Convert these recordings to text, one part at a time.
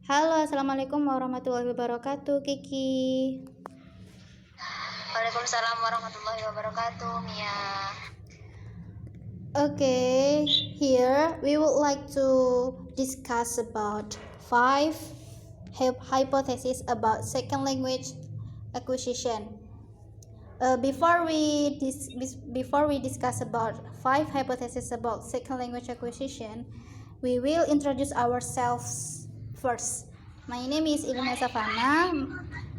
Halo, assalamualaikum warahmatullahi wabarakatuh, Kiki. Waalaikumsalam warahmatullahi wabarakatuh, Mia. Okay, here we would like to discuss about 5 hypotheses about second language acquisition. Before we discuss about 5 hypotheses about second language acquisition, we will introduce ourselves first. My name is Ilmia Safana.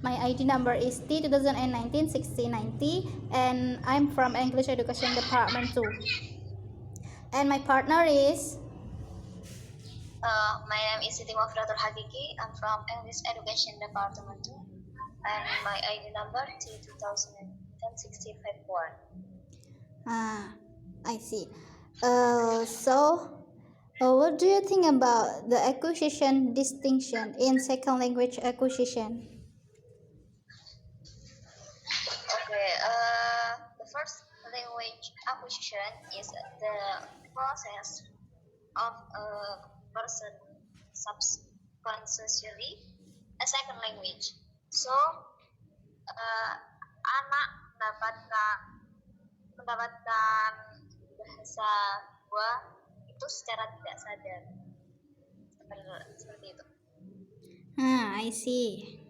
My ID number is T2019-6090, and I'm from English Education Department 2. And my partner is My name is Siti Maghfirotul Haqiqi. I'm from English Education Department 2, and my ID number T2010-6051. I see. What do you think about the acquisition distinction in second language acquisition? Okay, the first language acquisition is the process of a person subconsciously a second language. So, anak mendapatkan bahasa gua itu secara tidak sadar, seperti itu. I see.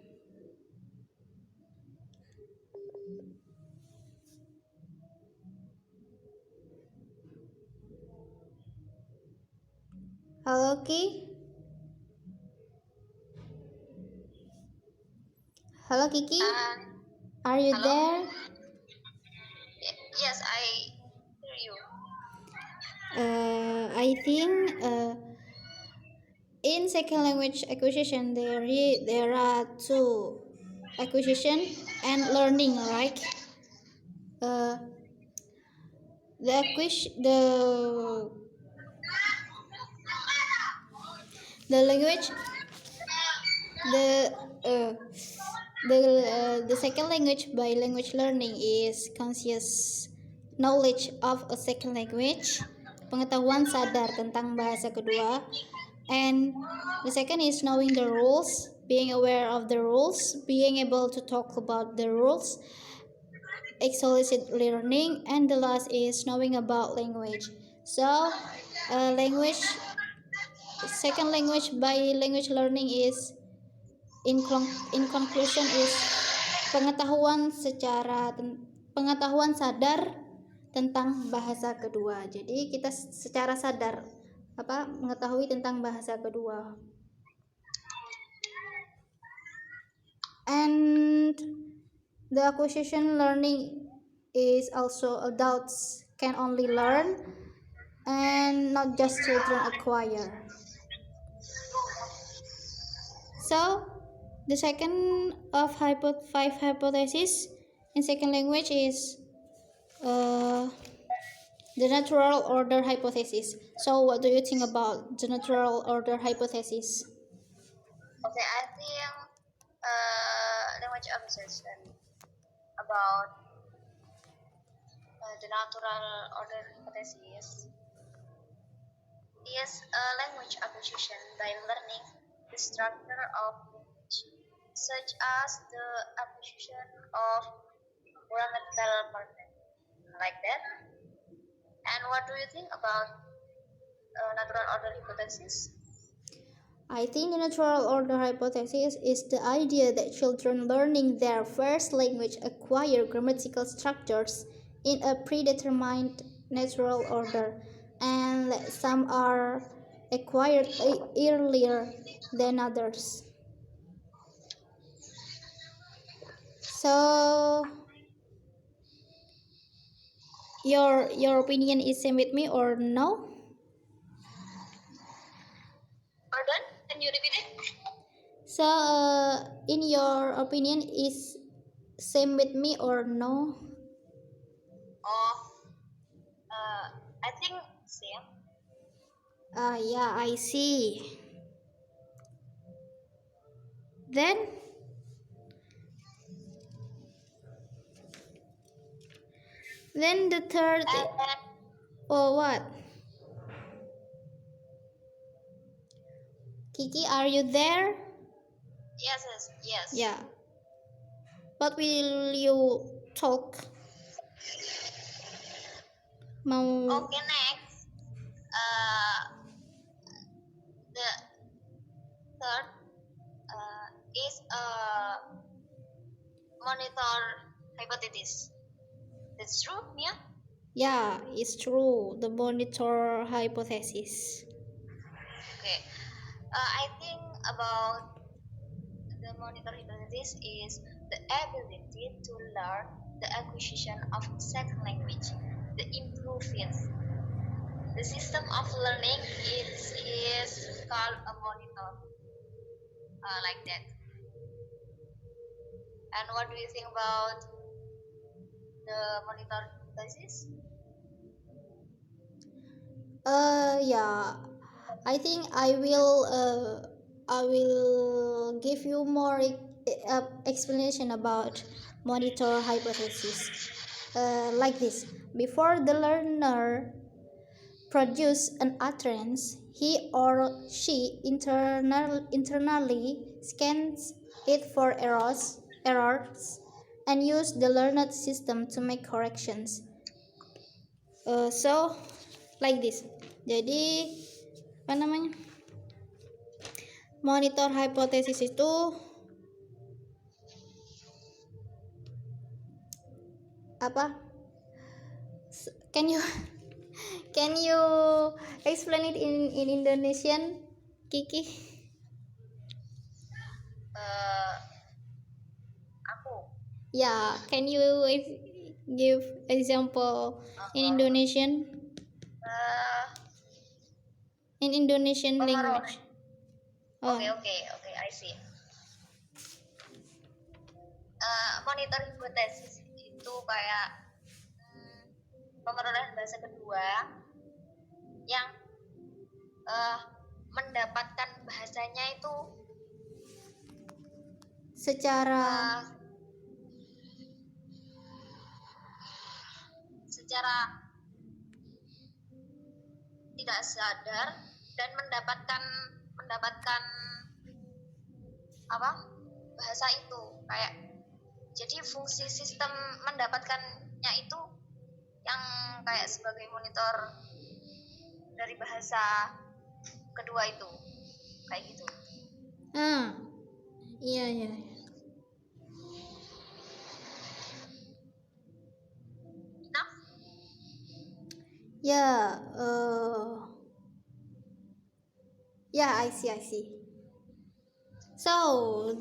Hello, Ki. Hello, Kiki. Are you hello? there? Yes, I hear you. I think in second language acquisition there are two: acquisition and learning, right? The language the second language by language learning is conscious knowledge of a second language, pengetahuan sadar tentang bahasa kedua. And the second is knowing the rules, being aware of the rules, being able to talk about the rules, explicit learning. And the last is knowing about language. So second language by language learning is in conclusion is pengetahuan sadar tentang bahasa kedua. Jadi kita secara sadar mengetahui tentang bahasa kedua. And the acquisition learning is also adults can only learn and not just children acquire. So the second of 5 hypotheses in second language is the natural order hypothesis. So what do you think about the natural order hypothesis? Okay, I think language acquisition about the natural order hypothesis is a language acquisition by learning the structure of language, such as the acquisition of grammatical pattern, like that. And what do you think about natural order hypothesis? I think the natural order hypothesis is the idea that children learning their first language acquire grammatical structures in a predetermined natural order, and that some are acquired earlier than others. So your opinion is same with me or no? Pardon? Can you repeat it? So in your opinion is same with me or no? I think same. Yeah, I see. Then the third. Oh, what? Kiki, are you there? Yes, yes, yes. Yeah. What will you talk? Mau Okay, next. Uh, the third is monitor hypothesis. That's true, Mia? Yeah, it's true. The monitor hypothesis. Okay. I think about the monitor hypothesis is the ability to learn the acquisition of second language, the improve it. The system of learning is called a monitor, like that. And what do you think about the monitor hypothesis? Yeah. I think I will give you more explanation about monitor hypothesis. Like this. Before the learner produce an utterance, he or she internally scans it for errors, and use the learned system to make corrections. So, like this. Jadi, apa namanya? Monitor hipotesis itu apa? Can you can you explain it in Indonesian, Kiki? Uh, aku. Yeah, can you give example in Uh, Indonesian? uh, In Indonesian Pemeroran. language. Okay, Oh, okay, okay, I see. Monitor hipotesis itu kayak pemeroran bahasa kedua yang mendapatkan bahasanya itu secara uh, secara tidak sadar dan mendapatkan apa bahasa itu kayak jadi fungsi sistem mendapatkannya itu yang kayak sebagai monitor dari bahasa kedua itu kayak gitu. iya iya. Nah, Yeah, yeah, I see. So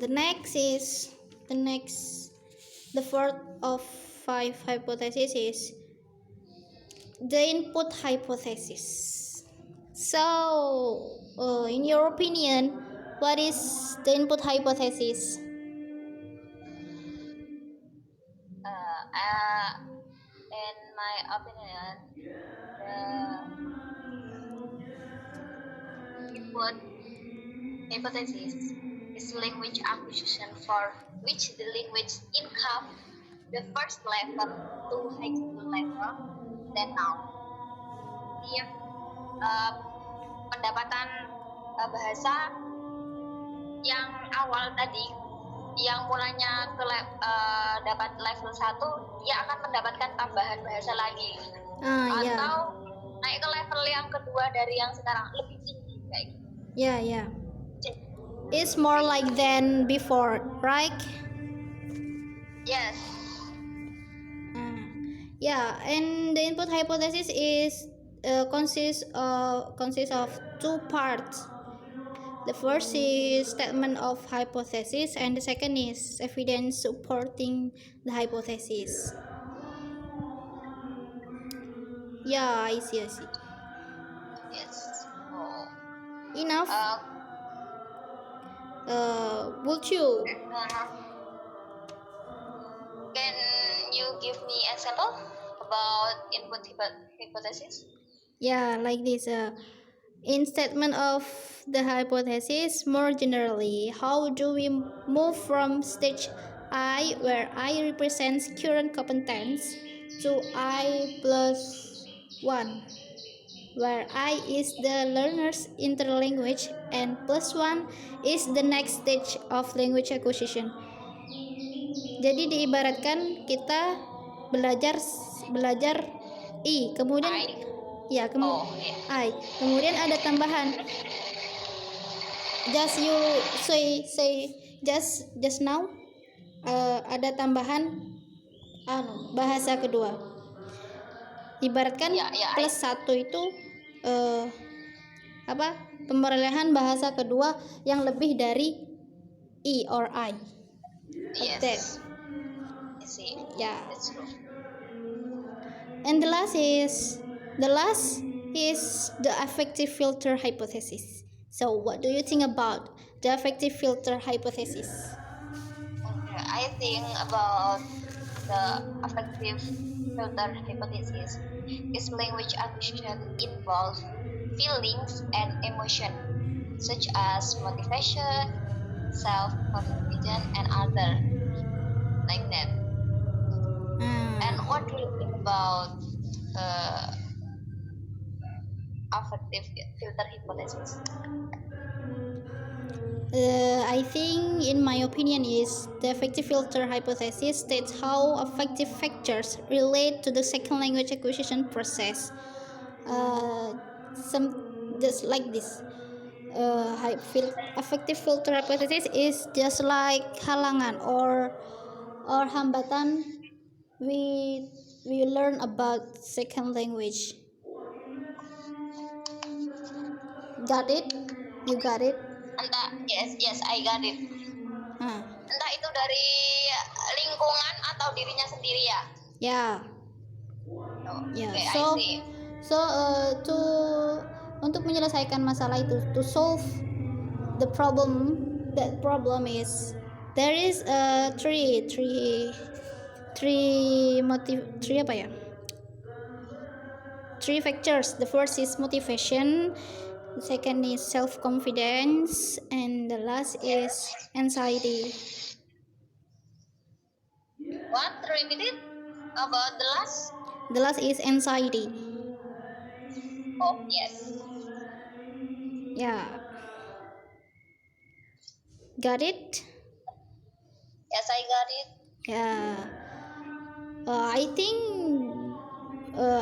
the fourth of five hypotheses is the input hypothesis. So, in your opinion, what is the input hypothesis? in my opinion, the input hypothesis is language acquisition for which the language income the first level to Haqiqi level then now. Dia pendapatan bahasa yang awal tadi yang mulanya dapat level 1 dia akan mendapatkan tambahan bahasa lagi Yeah, atau naik ke level yang kedua dari yang sekarang lebih tinggi kayak gitu. yeah. It's more like than before, right? Yes. Yeah, and the input hypothesis is consists of two parts. The first is statement of hypothesis, and the second is evidence supporting the hypothesis. Yeah, I see. Yes. Oh. Enough. Would you? Can you give me example about input hypothesis? Yeah, like this. In statement of the hypothesis, more generally, how do we move from stage I, where I represents current competence, to I plus 1? where I is the learner's interlanguage and plus one is the next stage of language acquisition. Jadi diibaratkan kita belajar belajar I, kemudian I. ya Oh, yeah. I, kemudian ada tambahan. Just you say just now ada tambahan bahasa kedua. Ibaratkan Yeah, yeah, plus satu itu pemrolehan bahasa kedua yang lebih dari I or I. Like that. yes. I see. Yeah. That's true. And the last is the affective filter hypothesis. So what do you think about the affective filter hypothesis? Okay, I think about the affective filter hypothesis is language acquisition involves feelings and emotion such as motivation, self-confidence, and other like that. And what do you think about uh, affective filter hypothesis? I think, in my opinion, is the affective filter hypothesis states how affective factors relate to the second language acquisition process. Some just like this. Affective filter hypothesis is just like halangan or hambatan we learn about second language. Got it? You got it? Entah, yes, I got it. Ah, Entah itu dari lingkungan atau dirinya sendiri ya. yeah. Oh, Yeah. okay, I So see. to untuk menyelesaikan masalah itu, to solve the problem, that problem is there is three apa ya? Three factors. The first is motivation, the second is self confidence, and the last is Yes. anxiety. What? Repeat it about the last? The last is anxiety. Oh, yes. Yeah. Got it? Yes, I got it. Yeah.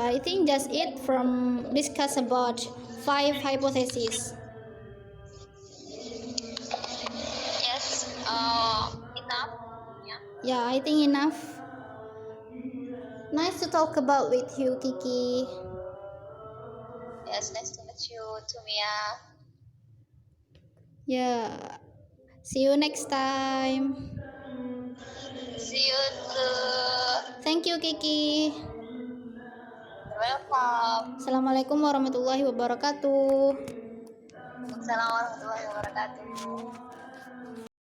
I think that's it from discuss about five hypotheses. Yes. Enough. Yeah. Yeah, I think enough. Nice to talk about with you, Kiki. Yes, nice to meet you, Tumia. Yeah. See you next time. See you too. Thank you, Kiki. You're welcome. Assalamualaikum warahmatullahi wabarakatuh. Assalamualaikum warahmatullahi wabarakatuh.